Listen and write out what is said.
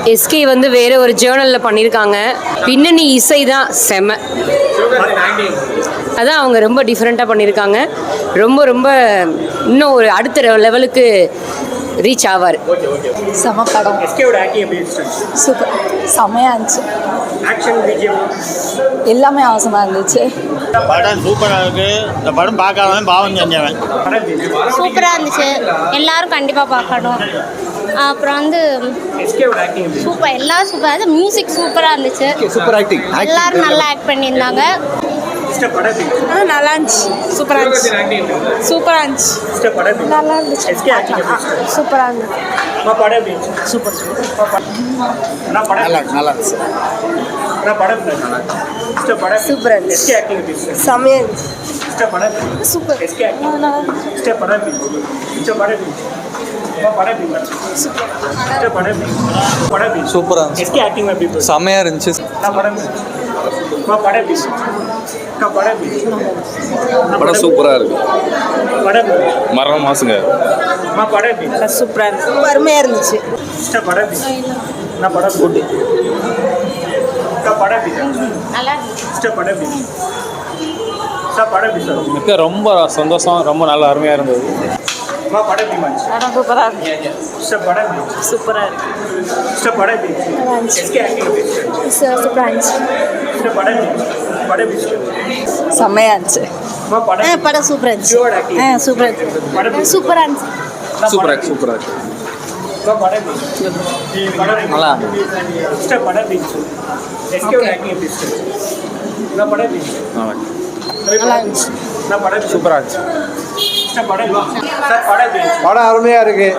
SK வந்து வேற ஒரு ஜேர்னலில் பண்ணியிருக்காங்க. பின்னணி இசை தான் செம. அதான் அவங்க ரொம்ப டிஃப்ரெண்ட்டாக பண்ணியிருக்காங்க. ரொம்ப ரொம்ப இன்னும் ஒரு அடுத்த லெவலுக்கு ரீச் ஆவார். செம படம். சூப்பர், செம்மையாக இருந்துச்சு. எல்லாமே அவசரமாக இருந்துச்சு. படம் சூப்பராக இருக்குது. இந்த படம் பார்க்காதவன் பாவம் செஞ்சவன். சூப்பராக இருந்துச்சு. எல்லாரும் கண்டிப்பாக பார்க்கணும். அப்புறம் வந்து சூப்பர், எல்லாம் சூப்பராக இருந்துச்சு. மியூசிக் சூப்பராக இருந்துச்சு. Super acting. எல்லாரும் நல்லா ஆக்ட் பண்ணியிருந்தாங்க. நல்லா இருந்துச்சு. சூப்பராக இருந்துச்சு. சூப்பராக இருந்துச்சு. நல்லா இருந்துச்சு. சூப்பராக இருந்துச்சு. சூப்பர். நல்லா இருந்துச்சு. சூப்பராக இருந்துச்சு. செம்மையாக இருந்துச்சு. சூப்பர். சூப்பராக இருந்துச்சு. செம்மையாக இருந்துச்சு. படம் சூப்பராக இருக்கு. மரண மாசுங்க. சூப்பராக இருந்துச்சு. அருமையாக இருந்துச்சு. மிக்க ரொம்ப சந்தோஷம். ரொம்ப நல்லா அருமையாக இருந்தது. சூப்பராக இருக்கு. சூப்பராக இருந்துச்சு. செம்மையாக இருந்துச்சு. படம் சூப்பராக இருந்துச்சு. சூப்பராக இருந்துச்சு. சூப்பராக இருந்துச்சு. சூப்பராக இருக்கு. நல்லா நல்லா இருந்துச்சு. சூப்பராக இருந்துச்சு. படம் அருமையாக இருக்குது.